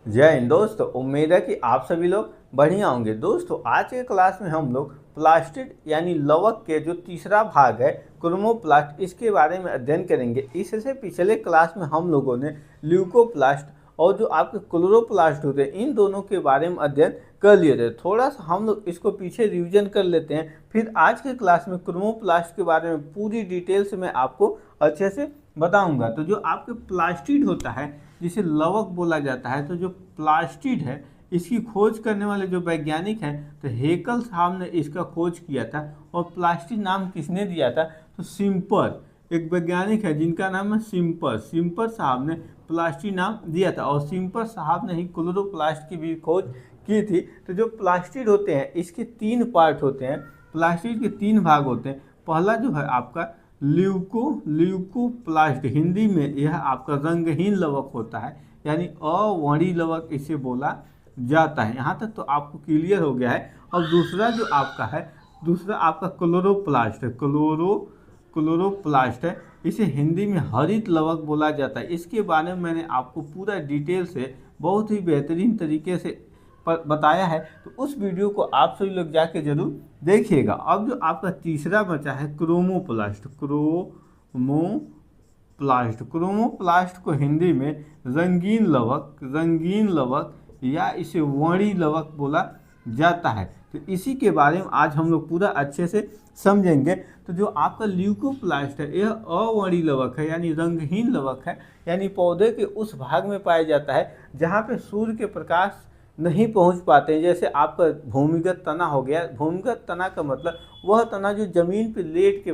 जय हिंद दोस्तों, उम्मीद है कि आप सभी लोग बढ़िया होंगे। दोस्तों आज के क्लास में हम लोग प्लास्टिड यानी लवक के जो तीसरा भाग है क्रोमोप्लास्ट, इसके बारे में अध्ययन करेंगे। इससे पिछले क्लास में हम लोगों ने ल्यूकोप्लास्ट और जो आपके क्लोरोप्लास्ट होते हैं इन दोनों के बारे में अध्ययन कर लिए थे। थोड़ा सा हम लोग इसको पीछे रिवीजन कर लेते हैं, फिर आज के क्लास में क्रोमोप्लास्ट के बारे में पूरी डिटेल से मैं आपको अच्छे से बताऊंगा। तो जो आपके प्लास्टिड होता है जिसे लवक बोला जाता है, तो जो प्लास्टिड है इसकी खोज करने वाले जो वैज्ञानिक हैं तो हेकल साहब ने इसका खोज किया था। और प्लास्टिड नाम किसने दिया था? तो सिम्पर, एक वैज्ञानिक है जिनका नाम है सिम्पर साहब ने प्लास्टिड नाम दिया था। और सिम्पर साहब ने ही क्लोरोप्लास्ट की भी खोज की थी। तो जो प्लास्टिड होते हैं इसके 3 पार्ट होते हैं, प्लास्टिड के 3 भाग होते हैं। पहला जो है आपका ल्यूकोप्लास्ट, हिंदी में यह आपका रंगहीन लवक होता है, यानी अवर्णीय लवक इसे बोला जाता है। यहाँ तक तो आपको क्लियर हो गया है। और दूसरा जो आपका है, दूसरा आपका क्लोरोप्लास्ट है, क्लोरोप्लास्ट है, इसे हिंदी में हरित लवक बोला जाता है। इसके बारे में मैंने आपको पूरा डिटेल से बहुत ही बेहतरीन तरीके से बताया है, तो उस वीडियो को आप सभी लोग जाके जरूर देखिएगा। अब जो आपका तीसरा बचा है क्रोमोप्लास्ट को हिंदी में रंगीन लवक या इसे वर्णी लवक बोला जाता है। तो इसी के बारे में आज हम लोग पूरा अच्छे से समझेंगे। तो जो आपका ल्यूकोप्लास्ट है यह अवर्णी लवक है, यानी रंगहीन लवक है, यानी पौधे के उस भाग में पाया जाता है जहाँ पे सूर्य के प्रकाश नहीं पहुंच पाते हैं। जैसे आपका भूमिगत तना हो गया, भूमिगत तना का मतलब वह तना जो जमीन पे लेट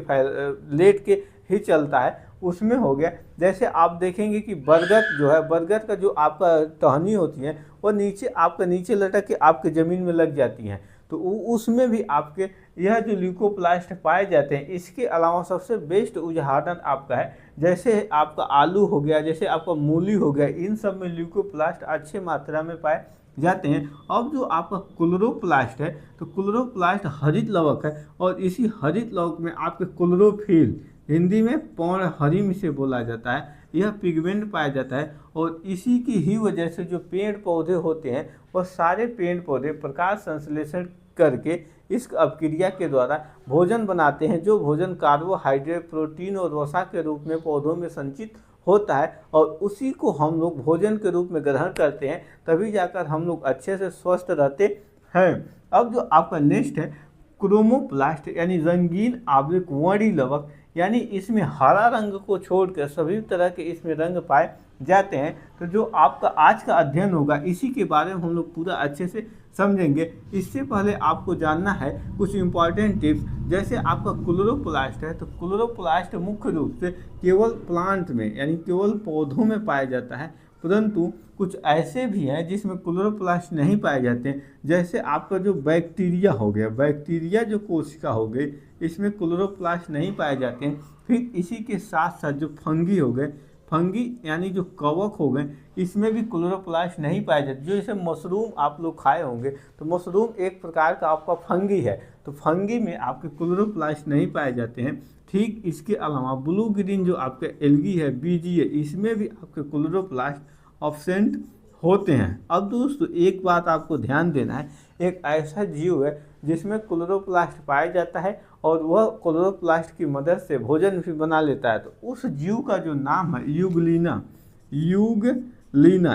के ही चलता है, उसमें हो गया। जैसे आप देखेंगे कि बरगद जो है, बरगद का जो आपका टहनी होती है वह नीचे लटक के आपके ज़मीन में लग जाती हैं, तो उसमें भी आपके यह जो ल्यूकोप्लास्ट पाए जाते हैं। इसके अलावा सबसे बेस्ट उदाहरण आपका है जैसे आपका आलू हो गया, जैसे आपका मूली हो गया, इन सब में ल्यूकोप्लास्ट अच्छे मात्रा में पाए जाते हैं। अब जो आपका क्लोरोप्लास्ट है, तो क्लोरोप्लास्ट हरित लवक है, और इसी हरित लवक में आपके क्लोरोफिल, हिंदी में पर्णहरिम से बोला जाता है, यह पिगमेंट पाया जाता है। और इसी की ही वजह से जो पेड़ पौधे होते हैं वह सारे पेड़ पौधे प्रकाश संश्लेषण करके इस अपक्रिया के द्वारा भोजन बनाते हैं, जो भोजन कार्बोहाइड्रेट, प्रोटीन और वसा के रूप में पौधों में संचित होता है, और उसी को हम लोग भोजन के रूप में ग्रहण करते हैं, तभी जाकर हम लोग अच्छे से स्वस्थ रहते हैं। अब जो आपका नेक्स्ट है क्रोमोप्लास्ट, यानी रंगीन आवृत वर्णी लवक, यानी इसमें हरा रंग को छोड़कर सभी तरह के इसमें रंग पाए जाते हैं। तो जो आपका आज का अध्ययन होगा इसी के बारे में हम लोग पूरा अच्छे से समझेंगे। इससे पहले आपको जानना है कुछ इंपॉर्टेंट टिप्स। जैसे आपका क्लोरोप्लास्ट है, तो क्लोरोप्लास्ट मुख्य रूप से केवल प्लांट में यानी केवल पौधों में पाया जाता है, परंतु कुछ ऐसे भी हैं जिसमें क्लोरोप्लास्ट नहीं पाए जाते हैं। जैसे आपका जो बैक्टीरिया हो गया, बैक्टीरिया जो कोशिका हो गई, इसमें क्लोरोप्लास्ट नहीं पाए जाते हैं। फिर इसी के साथ साथ जो फंगी हो गए, फंगी यानी जो कवक हो गए, इसमें भी क्लोरोप्लास्ट नहीं पाए जाते। जो जैसे मशरूम आप लोग खाए होंगे, तो मशरूम एक प्रकार का आपका फंगी है, तो फंगी में आपके क्लोरोप्लास्ट नहीं पाए जाते हैं। ठीक इसके अलावा ब्लू ग्रीन जो आपके एल्गी है, बीजी है, इसमें भी आपके क्लोरोप्लास्ट ऑब्सेंट होते हैं। अब दोस्तों एक बात आपको ध्यान देना है, एक ऐसा जीव है जिसमें क्लोरोप्लास्ट पाया जाता है और वह क्लोरोप्लास्ट की मदद से भोजन भी बना लेता है। तो उस जीव का जो नाम है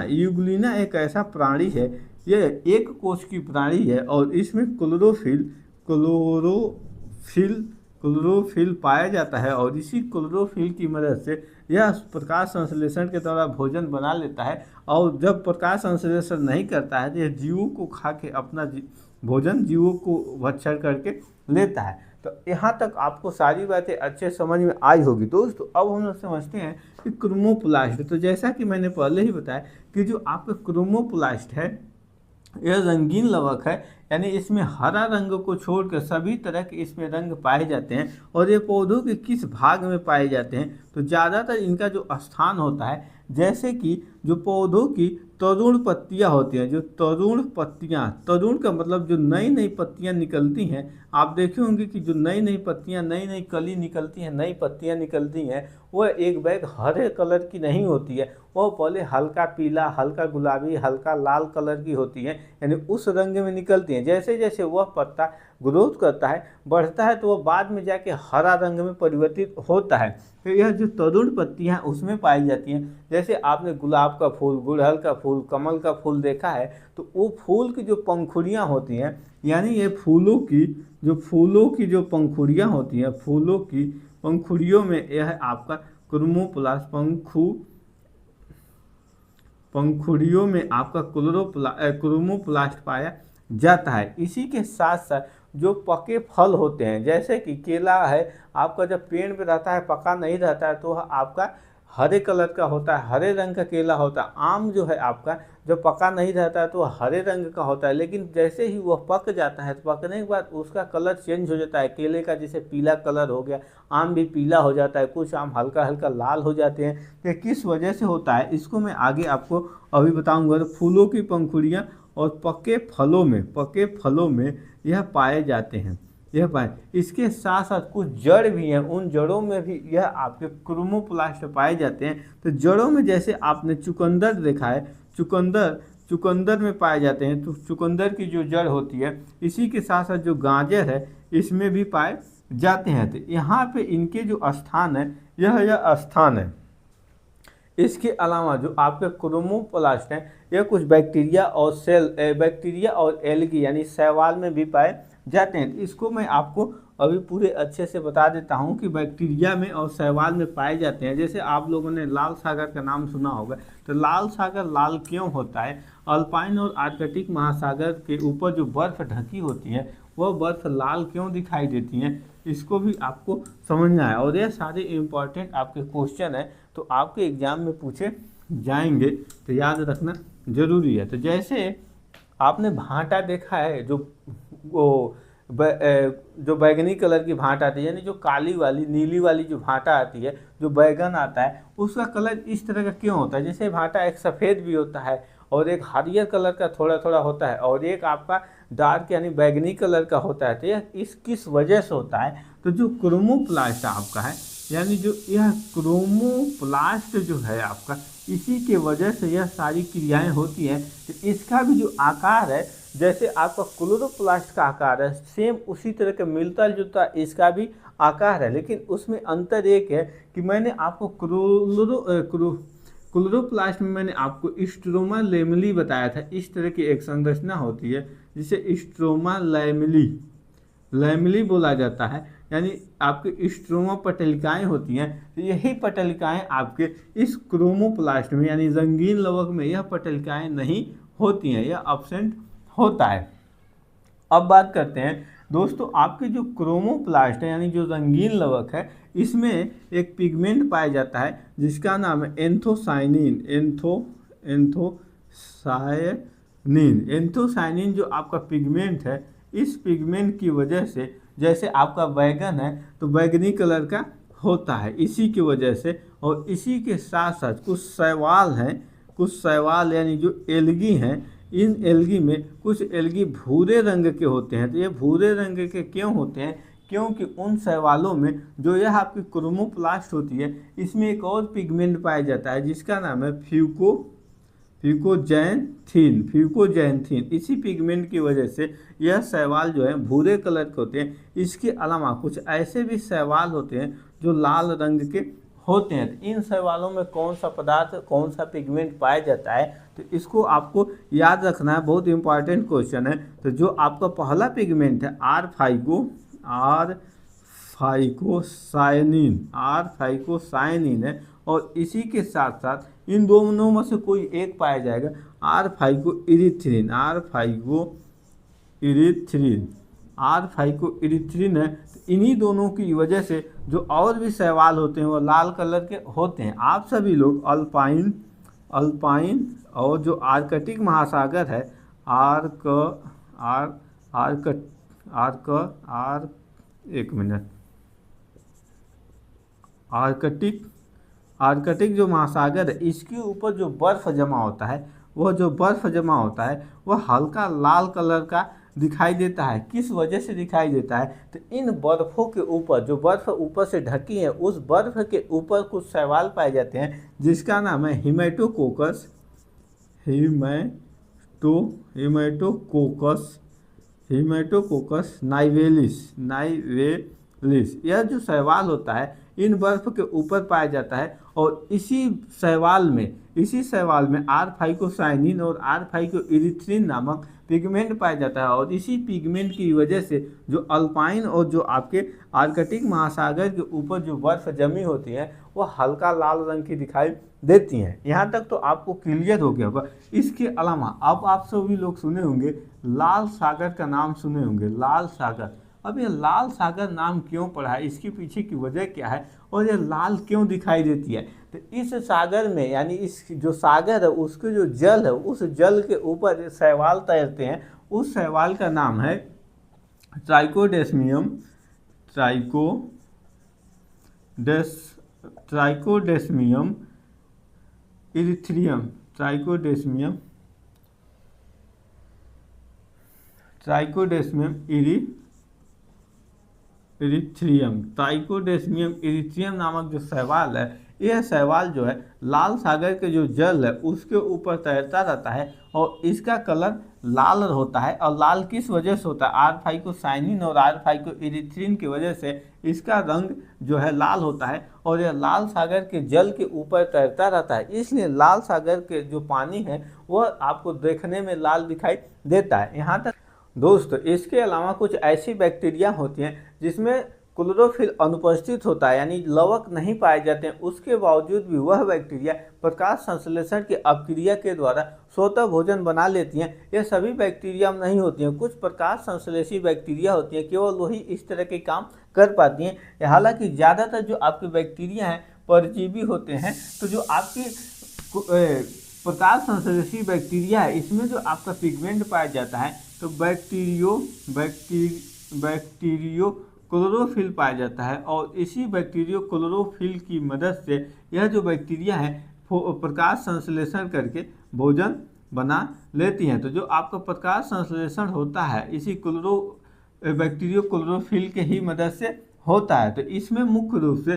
यूग्लिना एक ऐसा प्राणी है, यह एक कोश की प्राणी है, और इसमें क्लोरोफिल पाया जाता है, और इसी क्लोरोफिल की मदद से यह प्रकाश संश्लेषण के द्वारा भोजन बना लेता है। और जब प्रकाश संश्लेषण नहीं करता है तो यह जीवों को खा के अपना भोजन जीवों को भक्षण करके लेता है। तो यहाँ तक आपको सारी बातें अच्छे समझ में आई होगी। दोस्तों अब हम लोग समझते हैं कि क्रोमोप्लास्ट, तो जैसा कि मैंने पहले ही बताया कि जो आपका क्रोमोप्लास्ट है यह रंगीन लवक है, यानी इसमें हरा रंग को छोड़कर सभी तरह के इसमें रंग पाए जाते हैं। और ये पौधों के किस भाग में पाए जाते हैं? तो ज़्यादातर इनका जो स्थान होता है जैसे कि जो पौधों की तरुण पत्तियां होती हैं, जो तरुण पत्तियां, तरुण का मतलब जो नई नई पत्तियां निकलती हैं, आप देखे होंगे कि जो नई नई पत्तियां, नई नई कली निकलती हैं, नई पत्तियां निकलती हैं, वह एक बैग हरे कलर की नहीं होती है, वह पहले हल्का पीला, हल्का गुलाबी, हल्का लाल कलर की होती है, यानी उस रंग में निकलती हैं। जैसे जैसे वह पत्ता ग्रोथ करता है, बढ़ता है, तो वह बाद में जाके हरा रंग में परिवर्तित होता है। तो यह जो तरुण पत्तियां उसमें पाई जाती हैं। जैसे आपने गुलाब का फूल, गुड़हल का फूल, कमल का फूल देखा है, तो वो फूल की जो पंखुड़ियां होती हैं, यानी ये फूलों की जो पंखुड़ियां होती हैं, फूलों की पंखुड़ियों में यह आपका क्रोमोप्लास्ट, पंखुड़ियों में आपका क्रोमोप्लास्ट पाया जाता है। इसी के साथ साथ जो पके फल होते हैं, जैसे कि केला है, आपका जब पेड़ पे रहता है, पका नहीं रहता है, तो आपका हरे कलर का होता है, हरे रंग का केला होता है। आम जो है आपका जब पका नहीं रहता है तो हरे रंग का होता है, लेकिन जैसे ही वह पक जाता है, तो पकने के बाद उसका कलर चेंज हो जाता है। केले का जैसे पीला कलर हो गया, आम भी पीला हो जाता है, कुछ आम हल्का हल्का लाल हो जाते हैं। ये किस वजह से होता है, इसको मैं आगे आपको अभी बताऊंगा। तो फूलों की पंखुड़ियाँ और पके फलों में यह पाए जाते हैं, यह पाए। इसके साथ साथ कुछ जड़ भी हैं, उन जड़ों में भी यह आपके क्रोमोप्लास्ट पाए जाते हैं। तो जड़ों में जैसे आपने चुकंदर देखा है, चुकंदर में पाए जाते हैं। तो चुकंदर की जो जड़ होती है, इसी के साथ साथ जो गाजर है, इसमें भी पाए जाते हैं। तो यहाँ पे इनके जो स्थान है, यह स्थान है। इसके अलावा जो आपके क्रोमोप्लास्ट हैं, यह कुछ बैक्टीरिया और एल्गी यानी शैवाल में भी पाए जाते हैं। इसको मैं आपको अभी पूरे अच्छे से बता देता हूं कि बैक्टीरिया में और शैवाल में पाए जाते हैं। जैसे आप लोगों ने लाल सागर का नाम सुना होगा, तो लाल सागर लाल क्यों होता है? अल्पाइन और आर्कटिक महासागर के ऊपर जो बर्फ ढकी होती है, वह बर्फ लाल क्यों दिखाई देती हैं, इसको भी आपको समझना है। और यह सारे इम्पॉर्टेंट आपके क्वेश्चन है, तो आपके एग्जाम में पूछे जाएंगे, तो याद रखना जरूरी है। तो जैसे आपने भांटा देखा है, जो बैगनी कलर की भांटा आती है, यानी जो काली वाली, नीली वाली जो भांटा आती है, जो बैगन आता है, उसका कलर इस तरह का क्यों होता है? जैसे भांटा एक सफ़ेद भी होता है और एक हरियर कलर का थोड़ा थोड़ा होता है, और एक आपका डार्क यानी बैगनी कलर का होता है। तो यह किस वजह से होता है? तो जो क्रोमोप्लास्ट आपका है, यानी जो यह क्रोमोप्लास्ट जो है आपका, इसी के वजह से यह सारी क्रियाएं होती हैं। तो इसका भी जो आकार है, जैसे आपका क्लोरोप्लास्ट का आकार है, सेम उसी तरह का मिलता जुलता इसका भी आकार है, लेकिन उसमें अंतर एक है कि मैंने आपको क्लोरोप्लास्ट में मैंने आपको स्ट्रोमा लैमेली बताया था। इस तरह की एक संरचना होती है जिसे स्ट्रोमा लैमेली बोला जाता है, यानी आपके स्ट्रोमा पटलिकाएं होती हैं। तो यही पटलिकाएं आपके इस क्रोमोप्लास्ट में यानी रंगीन लवक में यह पटलिकाएं नहीं होती हैं, यह अब्सेंट होता है। अब बात करते हैं दोस्तों, आपके जो क्रोमोप्लास्ट है यानी जो रंगीन लवक है, इसमें एक पिगमेंट पाया जाता है जिसका नाम है एंथोसाइनिन। एंथोसाइनिन जो आपका पिगमेंट है, इस पिगमेंट की वजह से, जैसे आपका बैगन है तो बैगनी कलर का होता है इसी की वजह से। और इसी के साथ साथ कुछ शैवाल यानी जो एल्गी हैं, इन एल्गी में कुछ एल्गी भूरे रंग के होते हैं। तो ये भूरे रंग के क्यों होते हैं? क्योंकि उन शैवालों में जो यह आपकी क्रोमोप्लास्ट होती है, इसमें एक और पिगमेंट पाया जाता है जिसका नाम है फ्यूकोजैंथीन। इसी पिगमेंट की वजह से यह शैवाल जो है भूरे कलर के होते हैं। इसके अलावा कुछ ऐसे भी शैवाल होते हैं जो लाल रंग के होते हैं। तो इन शैवालों में कौन सा पदार्थ, कौन सा पिगमेंट पाया जाता है, तो इसको आपको याद रखना है, बहुत इंपॉर्टेंट क्वेश्चन है। तो जो आपका पहला पिगमेंट है आर फाइकोसाइनिन है, और इसी के साथ साथ इन दोनों में से कोई एक पाया जाएगा, आर फाइकोइरिथ्रिन है। तो इन्हीं दोनों की वजह से जो और भी शैवाल होते हैं वो लाल कलर के होते हैं। आप सभी लोग अल्पाइन और जो आर्कटिक महासागर है, आर्कटिक जो महासागर है इसके ऊपर जो बर्फ़ जमा होता है, वह जो बर्फ़ जमा होता है वह हल्का लाल कलर का दिखाई देता है। किस वजह से दिखाई देता है? तो इन बर्फ़ों के ऊपर, जो बर्फ़ ऊपर से ढकी है, उस बर्फ़ के ऊपर कुछ शैवाल पाए जाते हैं जिसका नाम है हिमेटोकोकस हिमेटोकोकस नाइवेलिस। यह जो शैवाल होता है इन बर्फ के ऊपर पाया जाता है और इसी शैवाल में आर-फाइकोसाइनिन और आर-फाइकोइरिथ्रिन नामक पिगमेंट पाया जाता है और इसी पिगमेंट की वजह से जो अल्पाइन और जो आपके आर्कटिक महासागर के ऊपर जो बर्फ जमी होती है वह हल्का लाल रंग की दिखाई देती हैं। यहाँ तक तो आपको क्लियर हो गया होगा। इसके अलावा अब आप सभी लोग सुने होंगे लाल सागर का नाम सुने होंगे, लाल सागर। अब ये लाल सागर नाम क्यों पड़ा है, इसके पीछे की वजह क्या है और ये लाल क्यों दिखाई देती है? तो इस सागर में, यानी इस जो सागर है उसके जो जल है, उस जल के ऊपर शैवाल तैरते हैं। उस शैवाल का नाम है ट्राइकोडेस्मियम इरिथ्रियम। ट्राइकोडेस्मियम इरिथ्रियम नामक जो शैवाल है, यह शैवाल जो है लाल सागर के जो जल है उसके ऊपर तैरता रहता है और इसका कलर लाल होता है। और लाल किस वजह से होता है? आर-फाइकोसाइनिन और आर-फाइकोइरिथ्रिन की वजह से इसका रंग जो है लाल होता है और यह लाल सागर के जल के ऊपर तैरता रहता है। इसलिए लाल सागर के जो पानी है वह आपको देखने में लाल दिखाई देता है। यहाँ तक दोस्तों, इसके अलावा कुछ ऐसी बैक्टीरिया होती हैं जिसमें क्लोरोफिल अनुपस्थित होता है, यानी लवक नहीं पाए जाते हैं। उसके बावजूद भी वह बैक्टीरिया प्रकाश संश्लेषण की अपक्रिया के द्वारा स्वतः भोजन बना लेती हैं। यह सभी बैक्टीरिया नहीं होती हैं, कुछ प्रकाश संश्लेषी बैक्टीरिया होती हैं, केवल वही इस तरह के काम कर पाती हैं। हालांकि ज़्यादातर जो आपके बैक्टीरिया हैं परजीवी होते हैं। तो जो आपकी प्रकाश संश्लेषी बैक्टीरिया है इसमें जो आपका पिगमेंट पाया जाता है तो बैक्टीरियो क्लोरोफिल पाया जाता है और इसी बैक्टीरियो क्लोरोफिल की मदद से यह जो बैक्टीरिया है प्रकाश संश्लेषण करके भोजन बना लेती हैं। तो जो आपका प्रकाश संश्लेषण होता है इसी बैक्टीरियो क्लोरोफिल के ही मदद से होता है। तो इसमें मुख्य रूप से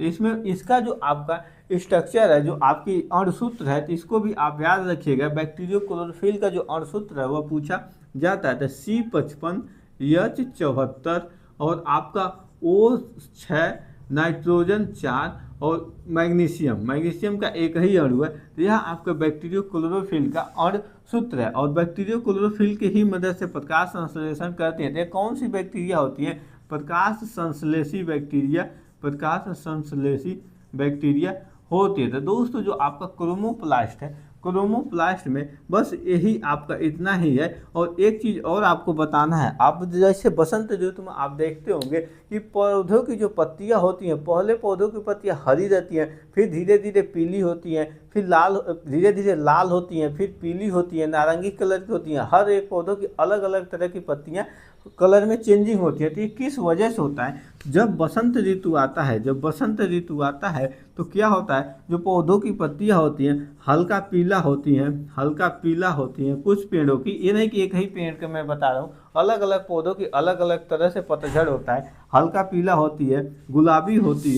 इसमें इसका जो आपका स्ट्रक्चर है, जो आपकी अणुसूत्र है, तो इसको भी आप याद रखिएगा। बैक्टीरियो क्लोरोफिल का जो अणुसूत्र है वह पूछा जाता है। तो C55H74 और आपका O6 नाइट्रोजन 4 और मैग्नीशियम का एक ही अणु है। तो यह आपका बैक्टीरियो क्लोरोफिल का अणुसूत्र है और बैक्टीरियो क्लोरोफिल की ही मदद से प्रकाश संश्लेषण करते हैं। तो कौन सी बैक्टीरिया होती है? प्रकाश संश्लेषी बैक्टीरिया होती है। तो दोस्तों, जो आपका क्रोमोप्लास्ट है, क्रोमोप्लास्ट में बस यही आपका इतना ही है। और एक चीज़ और आपको बताना है, आप जैसे बसंत ऋतु में आप देखते होंगे कि पौधों की जो पत्तियां होती हैं, पहले पौधों की पत्तियां हरी रहती हैं, फिर धीरे धीरे पीली होती हैं, फिर धीरे धीरे लाल होती हैं, फिर पीली होती हैं, नारंगी कलर की होती हैं। हर एक पौधों की अलग अलग तरह की पत्तियां कलर में चेंजिंग होती है। तो ये किस वजह से होता है? जब बसंत ऋतु आता है तो क्या होता है, जो पौधों की पत्तियां होती हैं हल्का पीला होती हैं। कुछ पेड़ों की, ये नहीं कि एक ही पेड़ का मैं बता रहा हूँ, अलग अलग पौधों की अलग अलग तरह से पतझड़ होता है। हल्का पीला होती है, गुलाबी होती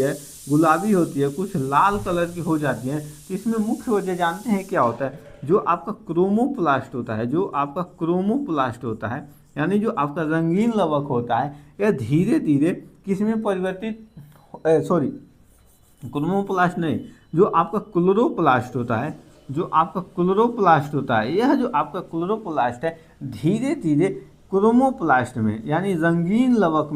है, कुछ लाल कलर की हो जाती हैं। तो इसमें मुख्य वजह जानते हैं क्या होता है? जो आपका क्रोमोप्लास्ट होता है, यानी जो आपका रंगीन लवक होता है, यह धीरे धीरे किसमें परिवर्तित, क्रोमोप्लास्ट नहीं, जो आपका क्लोरोप्लास्ट होता है, यह जो आपका क्लोरोप्लास्ट है धीरे धीरे क्रोमोप्लास्ट में, यानी रंगीन लवक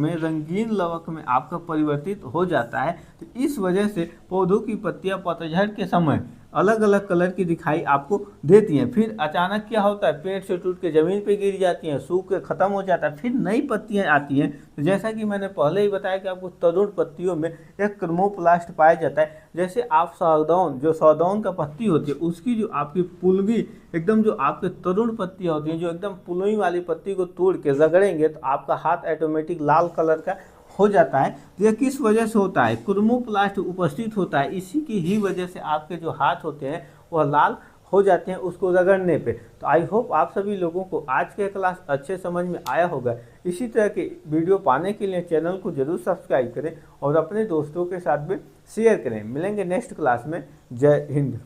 में आपका परिवर्तित हो जाता है। तो इस वजह से पौधों की पत्तियां पतझड़ के समय अलग अलग कलर की दिखाई आपको देती हैं। फिर अचानक क्या होता है, पेड़ से टूट के ज़मीन पे गिर जाती हैं, सूख के ख़त्म हो जाता है, फिर नई पत्तियां आती हैं। तो जैसा कि मैंने पहले ही बताया कि आपको तरुण पत्तियों में एक क्रोमोप्लास्ट पाया जाता है। जैसे आप सौदौन का पत्ती होती है, उसकी जो आपकी पुलवी एकदम, जो आपके तरुण पत्तियाँ होती हैं, जो एकदम पुलवी वाली पत्ती को तोड़ के रगड़ेंगे तो आपका हाथ ऑटोमेटिक लाल कलर का हो जाता है तो यह किस वजह से होता है, क्रोमोप्लास्ट उपस्थित होता है, इसी की ही वजह से आपके जो हाथ होते हैं वह लाल हो जाते हैं उसको रगड़ने पे। तो आई होप आप सभी लोगों को आज के क्लास अच्छे समझ में आया होगा। इसी तरह के वीडियो पाने के लिए चैनल को जरूर सब्सक्राइब करें और अपने दोस्तों के साथ भी शेयर करें। मिलेंगे नेक्स्ट क्लास में। जय हिंद।